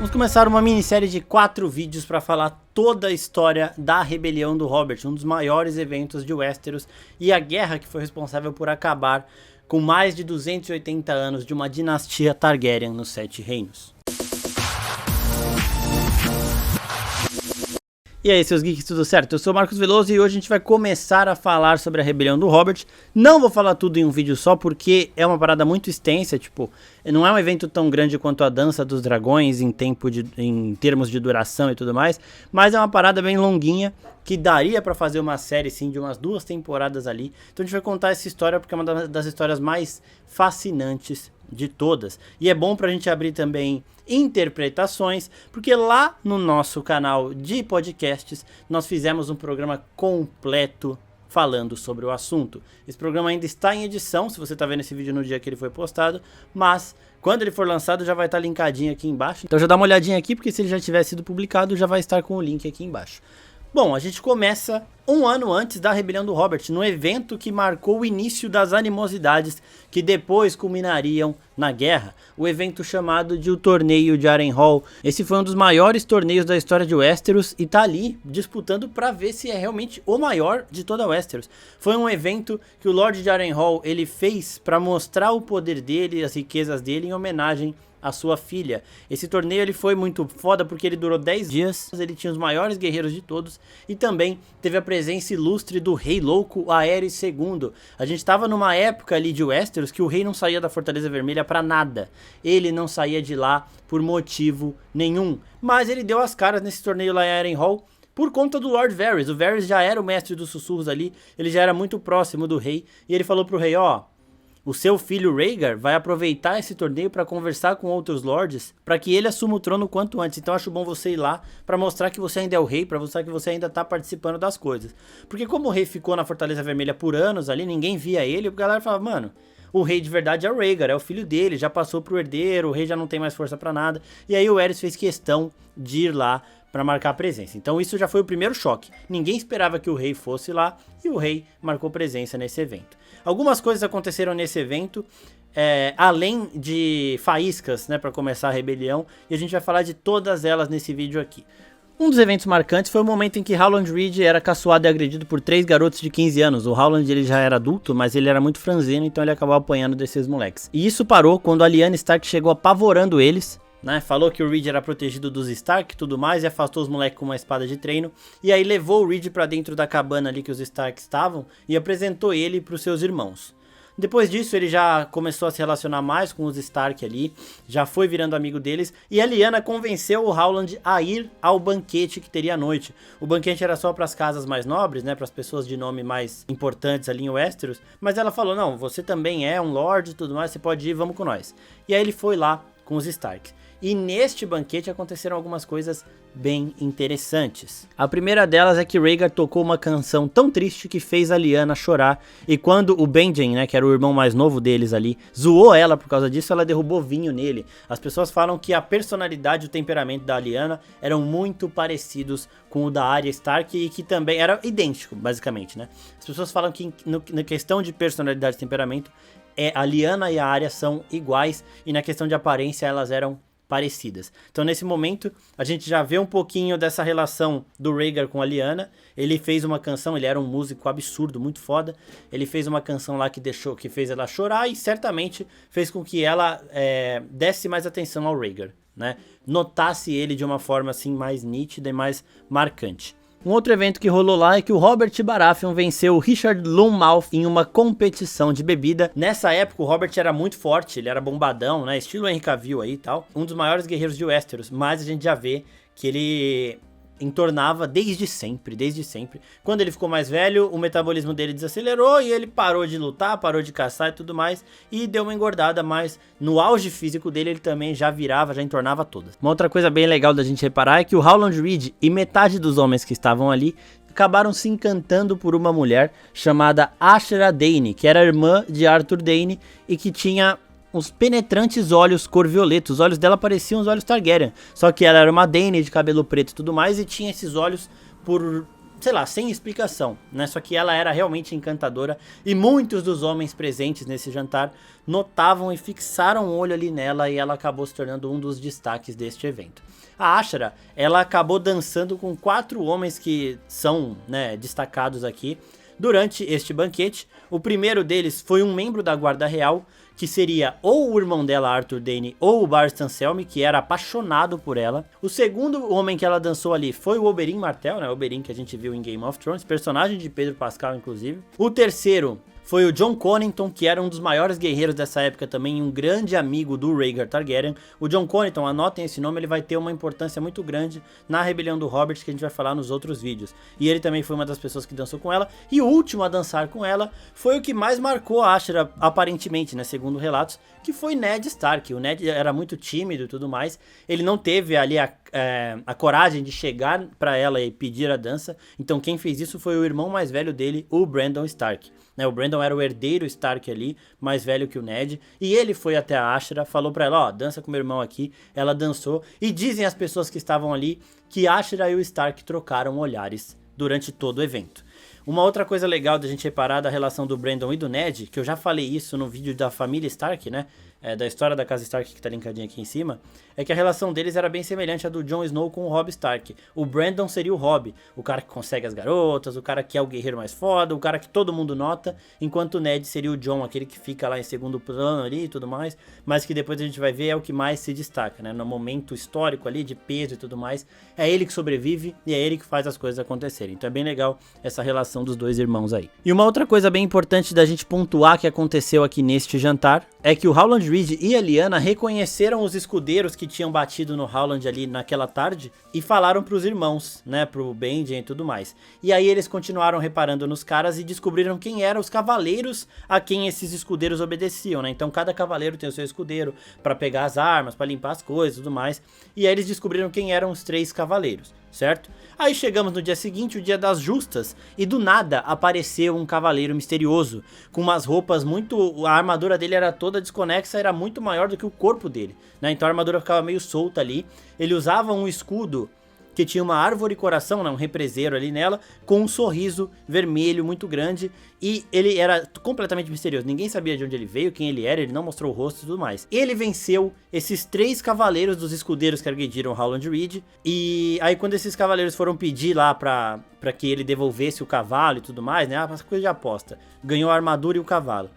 Vamos começar uma minissérie de 4 vídeos para falar toda a história da rebelião do Robert, um dos maiores eventos de Westeros e a guerra que foi responsável por acabar com mais de 280 anos de uma dinastia Targaryen nos Sete Reinos. E aí, seus geeks, tudo certo? Eu sou o Marcos Veloso e hoje a gente vai começar a falar sobre a rebelião do Robert. Não vou falar tudo em um vídeo só porque é uma parada muito extensa, tipo, não é um evento tão grande quanto a Dança dos Dragões em termos de duração e tudo mais, mas é uma parada bem longuinha que daria pra fazer uma série, sim, de umas 2 temporadas ali. Então a gente vai contar essa história porque é uma das histórias mais fascinantes de todas. E é bom pra gente abrir também interpretações, porque lá no nosso canal de podcasts nós fizemos um programa completo falando sobre o assunto. Esse programa ainda está em edição, se você está vendo esse vídeo no dia que ele foi postado, mas quando ele for lançado já vai estar linkadinho aqui embaixo. Então já dá uma olhadinha aqui, porque se ele já tiver sido publicado já vai estar com o link aqui embaixo. Bom, a gente começa um ano antes da rebelião do Robert, no evento que marcou o início das animosidades que depois culminariam na guerra, o evento chamado de o Torneio de Harrenhal. Esse foi um dos maiores torneios da história de Westeros e tá ali disputando para ver se é realmente o maior de toda Westeros. Foi um evento que o Lorde de Harrenhal ele fez para mostrar o poder dele, as riquezas dele em homenagem a sua filha. Esse torneio ele foi muito foda porque ele durou 10 dias, ele tinha os maiores guerreiros de todos e também teve a presença ilustre do Rei Louco Aerys II. A gente estava numa época ali de Westeros que o rei não saía da Fortaleza Vermelha pra nada, ele não saía de lá por motivo nenhum, mas ele deu as caras nesse torneio lá em Harrenhal por conta do Lord Varys. O Varys já era o mestre dos sussurros ali, ele já era muito próximo do rei e ele falou pro rei, ó, o seu filho Rhaegar vai aproveitar esse torneio para conversar com outros lords para que ele assuma o trono quanto antes. Então acho bom você ir lá para mostrar que você ainda é o rei, para mostrar que você ainda tá participando das coisas. Porque como o rei ficou na Fortaleza Vermelha por anos ali, ninguém via ele, a galera falava, mano, o rei de verdade é o Rhaegar, é o filho dele, já passou pro herdeiro, o rei já não tem mais força para nada. E aí o Aerys fez questão de ir lá para marcar a presença. Então isso já foi o primeiro choque. Ninguém esperava que o rei fosse lá e o rei marcou presença nesse evento. Algumas coisas aconteceram nesse evento, além de faíscas, né, para começar a rebelião, e a gente vai falar de todas elas nesse vídeo aqui. Um dos eventos marcantes foi o momento em que Howland Reed era caçoado e agredido por 3 garotos de 15 anos. O Howland ele já era adulto, mas ele era muito franzino, então ele acabou apanhando desses moleques. E isso parou quando a Lyanna Stark chegou apavorando eles, né, falou que o Reed era protegido dos Stark e tudo mais, e afastou os moleques com uma espada de treino, e aí levou o Reed pra dentro da cabana ali que os Stark estavam, e apresentou ele pros seus irmãos. Depois disso ele já começou a se relacionar mais com os Stark ali, já foi virando amigo deles, e a Lyanna convenceu o Howland a ir ao banquete que teria à noite. O banquete era só para as casas mais nobres, né, para as pessoas de nome mais importantes ali em Westeros, mas ela falou, não, você também é um lord e tudo mais, você pode ir, vamos com nós. E aí ele foi lá com os Stark. E neste banquete aconteceram algumas coisas bem interessantes. A primeira delas é que Rhaegar tocou uma canção tão triste que fez a Lyanna chorar. E quando o Benjen, né, que era o irmão mais novo deles ali, zoou ela por causa disso, ela derrubou vinho nele. As pessoas falam que a personalidade e o temperamento da Lyanna eram muito parecidos com o da Arya Stark e que também era idêntico, basicamente, né? As pessoas falam que na questão de personalidade e temperamento, a Lyanna e a Arya são iguais e na questão de aparência elas eram parecidas. Então nesse momento a gente já vê um pouquinho dessa relação do Rhaegar com a Lyanna. Ele fez uma canção, ele era um músico absurdo, muito foda. Ele fez uma canção lá que fez ela chorar e certamente fez com que ela desse mais atenção ao Rhaegar, né? Notasse ele de uma forma assim mais nítida e mais marcante. Um outro evento que rolou lá é que o Robert Baratheon venceu o Richard Loonmouth em uma competição de bebida. Nessa época o Robert era muito forte, ele era bombadão, né, estilo Henry Cavill aí e tal. Um dos maiores guerreiros de Westeros, mas a gente já vê que ele entornava desde sempre. Quando ele ficou mais velho, o metabolismo dele desacelerou e ele parou de lutar, parou de caçar e tudo mais, e deu uma engordada, mas no auge físico dele ele também já entornava todas. Uma outra coisa bem legal da gente reparar é que o Howland Reed e metade dos homens que estavam ali acabaram se encantando por uma mulher chamada Ashera Dayne, que era irmã de Arthur Dayne e que tinha uns penetrantes olhos cor violeta. Os olhos dela pareciam os olhos Targaryen, só que ela era uma Dayne de cabelo preto e tudo mais, e tinha esses olhos por sei lá, sem explicação, né? Só que ela era realmente encantadora e muitos dos homens presentes nesse jantar notavam e fixaram o olho ali nela e ela acabou se tornando um dos destaques deste evento. A Ashara, ela acabou dançando com 4 homens que são, né, destacados aqui durante este banquete. O primeiro deles foi um membro da Guarda Real, que seria ou o irmão dela, Arthur Dayne, ou o Barristan Selmy, que era apaixonado por ela. O segundo homem que ela dançou ali foi o Oberyn Martell, né? O Oberyn que a gente viu em Game of Thrones, personagem de Pedro Pascal, inclusive. O terceiro foi o Jon Connington, que era um dos maiores guerreiros dessa época também, um grande amigo do Rhaegar Targaryen. O Jon Connington, anotem esse nome, ele vai ter uma importância muito grande na rebelião do Robert, que a gente vai falar nos outros vídeos. E ele também foi uma das pessoas que dançou com ela. E o último a dançar com ela foi o que mais marcou a Ashara, aparentemente, né, segundo relatos, que foi Ned Stark. O Ned era muito tímido e tudo mais, ele não teve ali a coragem de chegar pra ela e pedir a dança. Então quem fez isso foi o irmão mais velho dele, o Brandon Stark. O Brandon era o herdeiro Stark ali, mais velho que o Ned, e ele foi até a Ashara, falou pra ela, ó, dança com meu irmão aqui. Ela dançou, e dizem as pessoas que estavam ali que Ashara e o Stark trocaram olhares durante todo o evento. Uma outra coisa legal da gente reparar da relação do Brandon e do Ned, que eu já falei isso no vídeo da família Stark, né, da história da casa Stark que tá linkadinha aqui em cima, é que a relação deles era bem semelhante à do Jon Snow com o Robb Stark. O Brandon seria o Robb, o cara que consegue as garotas, o cara que é o guerreiro mais foda, o cara que todo mundo nota, enquanto o Ned seria o Jon, aquele que fica lá em segundo plano ali e tudo mais, mas que depois a gente vai ver é o que mais se destaca, né, no momento histórico ali de peso e tudo mais, é ele que sobrevive e é ele que faz as coisas acontecerem. Então é bem legal essa relação dos dois irmãos aí. E uma outra coisa bem importante da gente pontuar que aconteceu aqui neste jantar é que o Howland Reed e a Lyanna reconheceram os escudeiros que tinham batido no Howland ali naquela tarde e falaram pros irmãos, né, pro Benjen e tudo mais. E aí eles continuaram reparando nos caras e descobriram quem eram os cavaleiros a quem esses escudeiros obedeciam, né? Então cada cavaleiro tem o seu escudeiro para pegar as armas, para limpar as coisas e tudo mais. E aí eles descobriram quem eram os 3 cavaleiros, certo? Aí chegamos no dia seguinte, o dia das justas, e do nada apareceu um cavaleiro misterioso, com umas roupas muito... A armadura dele era toda desconexa, era muito maior do que o corpo dele, né? Então a armadura ficava meio solta ali. Ele usava um escudo que tinha uma árvore coração, né, um represeiro ali nela, com um sorriso vermelho muito grande, e ele era completamente misterioso, ninguém sabia de onde ele veio, quem ele era, ele não mostrou o rosto e tudo mais. Ele venceu esses 3 cavaleiros dos escudeiros que agrediram Howland Reed, e aí quando esses cavaleiros foram pedir lá pra que ele devolvesse o cavalo e tudo mais, né, essa coisa de aposta, ganhou a armadura e o cavalo.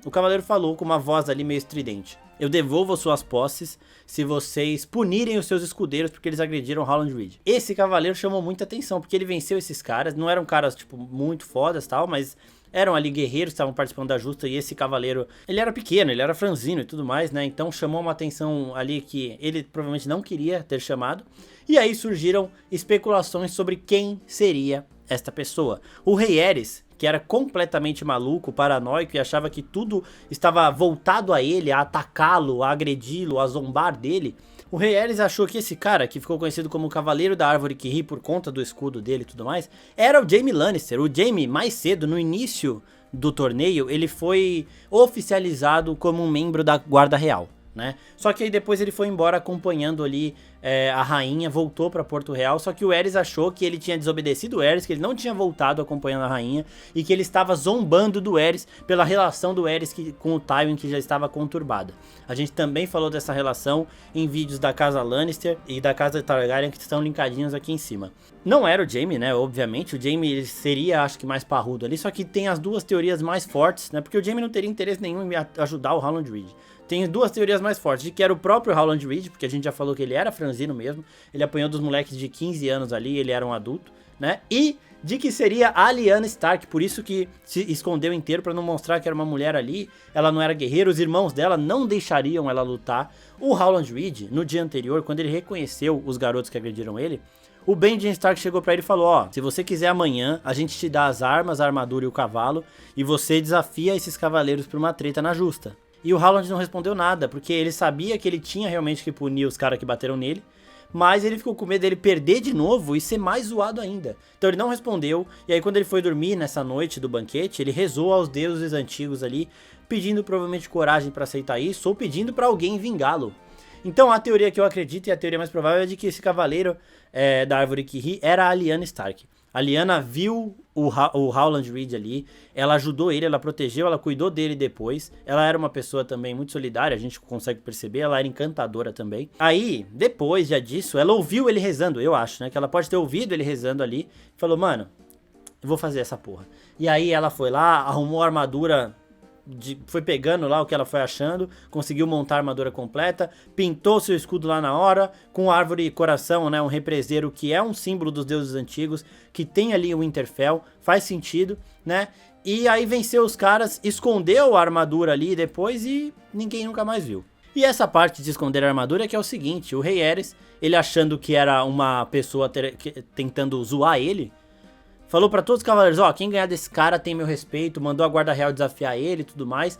O cavaleiro falou com uma voz ali meio estridente: eu devolvo as suas posses se vocês punirem os seus escudeiros porque eles agrediram Howland Reed. Esse cavaleiro chamou muita atenção, porque ele venceu esses caras, não eram caras, tipo, muito fodas e tal, mas eram ali guerreiros que estavam participando da justa, e esse cavaleiro, ele era pequeno, ele era franzino e tudo mais, né, então chamou uma atenção ali que ele provavelmente não queria ter chamado, e aí surgiram especulações sobre quem seria esta pessoa. O rei Aerys, que era completamente maluco, paranoico e achava que tudo estava voltado a ele, a atacá-lo, a agredi-lo, a zombar dele. O rei Aerys achou que esse cara, que ficou conhecido como o Cavaleiro da Árvore que Ri por conta do escudo dele e tudo mais, era o Jaime Lannister. O Jaime, mais cedo, no início do torneio, ele foi oficializado como um membro da Guarda Real, né? Só que aí depois ele foi embora acompanhando ali a rainha, voltou pra Porto Real, só que o Aerys achou que ele tinha desobedecido o Aerys, que ele não tinha voltado acompanhando a rainha, e que ele estava zombando do Aerys pela relação do Aerys com o Tywin, que já estava conturbada. A gente também falou dessa relação em vídeos da casa Lannister e da casa Targaryen, que estão linkadinhos aqui em cima. Não era o Jaime, né, obviamente, o Jaime seria, acho que, mais parrudo ali, só que tem as duas teorias mais fortes, né, porque o Jaime não teria interesse nenhum em ajudar o Howland Reed. Tem duas teorias mais fortes, de que era o próprio Howland Reed, porque a gente já falou que ele era franzino mesmo, ele apanhou dos moleques de 15 anos ali, ele era um adulto, né, e de que seria a Lyanna Stark, por isso que se escondeu inteiro, pra não mostrar que era uma mulher ali, ela não era guerreira, os irmãos dela não deixariam ela lutar. O Howland Reed, no dia anterior, quando ele reconheceu os garotos que agrediram ele, o Benjen Stark chegou pra ele e falou: ó, se você quiser amanhã, a gente te dá as armas, a armadura e o cavalo, e você desafia esses cavaleiros pra uma treta na justa. E o Howland não respondeu nada, porque ele sabia que ele tinha realmente que punir os caras que bateram nele, mas ele ficou com medo dele perder de novo e ser mais zoado ainda. Então ele não respondeu, e aí quando ele foi dormir nessa noite do banquete, ele rezou aos deuses antigos ali, pedindo provavelmente coragem pra aceitar isso, ou pedindo pra alguém vingá-lo. Então a teoria que eu acredito, e a teoria mais provável, é de que esse cavaleiro da Árvore que Ri era a Lyanna Stark. A Lyanna viu o Howland Reed ali, ela ajudou ele, ela protegeu, ela cuidou dele depois. Ela era uma pessoa também muito solidária, a gente consegue perceber, ela era encantadora também. Aí, depois já disso, ela ouviu ele rezando, eu acho, né? Que ela pode ter ouvido ele rezando ali e falou, mano, eu vou fazer essa porra. E aí ela foi lá, arrumou a armadura... foi pegando lá o que ela foi achando, conseguiu montar a armadura completa, pintou seu escudo lá na hora, com a árvore e coração, né, um represeiro que é um símbolo dos deuses antigos, que tem ali o Winterfell, faz sentido, né, e aí venceu os caras, escondeu a armadura ali depois e ninguém nunca mais viu. E essa parte de esconder a armadura é que é o seguinte, o Rei Aerys, ele achando que era uma pessoa tentando zoar ele, falou pra todos os cavaleiros, ó, quem ganhar desse cara tem meu respeito, mandou a guarda real desafiar ele e tudo mais.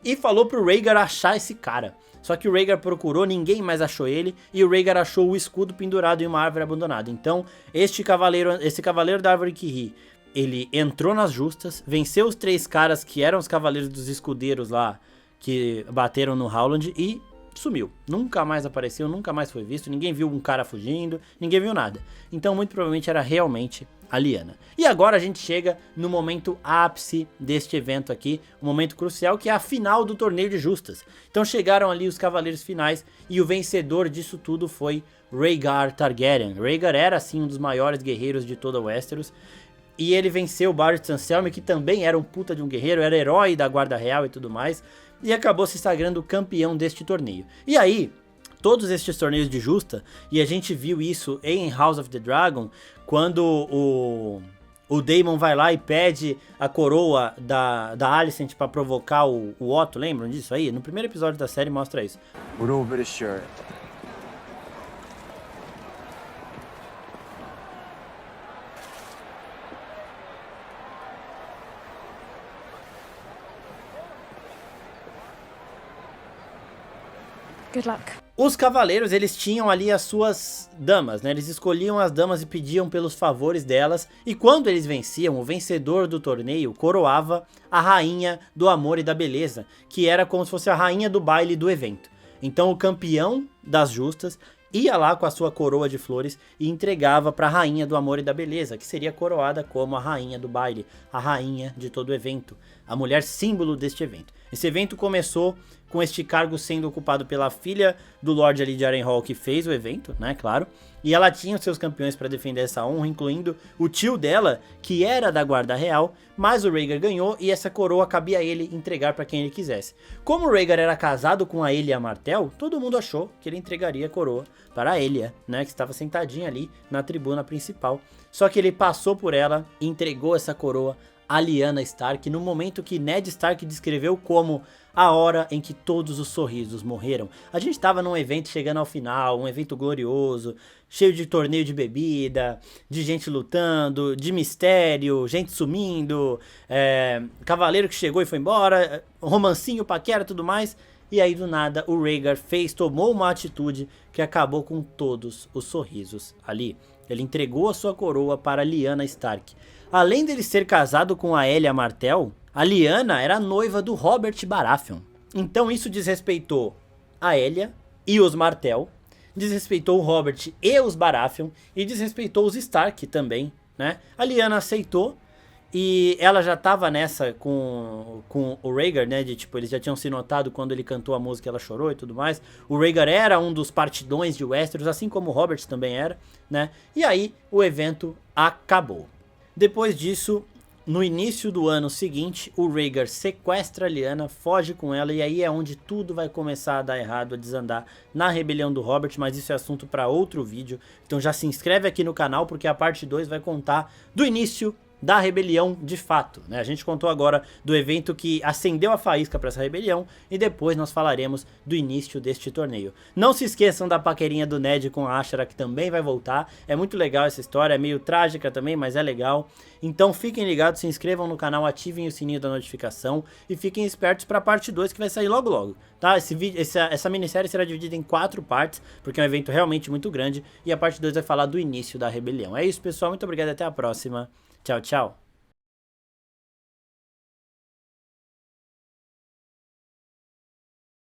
E falou pro Rhaegar achar esse cara. Só que o Rhaegar procurou, ninguém mais achou ele, e o Rhaegar achou o escudo pendurado em uma árvore abandonada. Então, esse cavaleiro da árvore que ri, ele entrou nas justas, venceu os 3 caras que eram os cavaleiros dos escudeiros lá, que bateram no Howland e sumiu. Nunca mais apareceu, nunca mais foi visto, ninguém viu um cara fugindo, ninguém viu nada. Então, muito provavelmente era realmente a Lyanna. E agora a gente chega no momento ápice deste evento aqui, um momento crucial que é a final do torneio de justas. Então chegaram ali os cavaleiros finais e o vencedor disso tudo foi Rhaegar Targaryen. Rhaegar era assim um dos maiores guerreiros de toda Westeros. E ele venceu o Barded Sanselme, que também era um puta de um guerreiro, era herói da guarda real e tudo mais. E acabou se sagrando campeão deste torneio. E aí, todos estes torneios de justa, e a gente viu isso em House of the Dragon, quando o Daemon vai lá e pede a coroa da Alicent pra provocar o Otto, lembram disso aí? No primeiro episódio da série mostra isso. We're over to sure. Good luck. Os cavaleiros, eles tinham ali as suas damas, né? Eles escolhiam as damas e pediam pelos favores delas. E quando eles venciam, o vencedor do torneio coroava a rainha do amor e da beleza, que era como se fosse a rainha do baile do evento. Então o campeão das justas ia lá com a sua coroa de flores e entregava para a rainha do amor e da beleza, que seria coroada como a rainha do baile, a rainha de todo o evento, a mulher símbolo deste evento. Esse evento começou com este cargo sendo ocupado pela filha do Lorde ali de Harrenhal, que fez o evento, né, claro. E ela tinha os seus campeões para defender essa honra, incluindo o tio dela, que era da guarda real, mas o Rhaegar ganhou e essa coroa cabia a ele entregar para quem ele quisesse. Como o Rhaegar era casado com a Elia Martell, todo mundo achou que ele entregaria a coroa para a Elia, né, que estava sentadinha ali na tribuna principal. Só que ele passou por ela e entregou essa coroa a Lyanna Stark no momento que Ned Stark descreveu como a hora em que todos os sorrisos morreram. A gente estava num evento chegando ao final, um evento glorioso, cheio de torneio de bebida, de gente lutando, de mistério, gente sumindo, cavaleiro que chegou e foi embora, romancinho, paquera e tudo mais. E aí do nada o Rhaegar tomou uma atitude que acabou com todos os sorrisos ali. Ele entregou a sua coroa para Lyanna Stark. Além dele ser casado com a Elia Martell, a Lyanna era noiva do Robert Baratheon. Então isso desrespeitou a Elia e os Martell, desrespeitou o Robert e os Baratheon e desrespeitou os Stark também, né? A Lyanna aceitou e ela já tava nessa com o Rhaegar, né? De tipo, eles já tinham se notado quando ele cantou a música, ela chorou e tudo mais. O Rhaegar era um dos partidões de Westeros, assim como o Robert também era, né? E aí o evento acabou. Depois disso, no início do ano seguinte, o Rhaegar sequestra a Lyanna, foge com ela e aí é onde tudo vai começar a dar errado, a desandar na rebelião do Robert, mas isso é assunto para outro vídeo. Então já se inscreve aqui no canal porque a parte 2 vai contar do início da rebelião de fato, né? A gente contou agora do evento que acendeu a faísca para essa rebelião e depois nós falaremos do início deste torneio. Não se esqueçam da paquerinha do Ned com a Ashara, que também vai voltar. É muito legal essa história, é meio trágica também, mas é legal. Então fiquem ligados, se inscrevam no canal, ativem o sininho da notificação e fiquem espertos para a parte 2 que vai sair logo logo, tá? Essa minissérie será dividida em 4 partes, porque é um evento realmente muito grande e a parte 2 vai falar do início da rebelião. É isso, pessoal, muito obrigado e até a próxima. Tchau, tchau.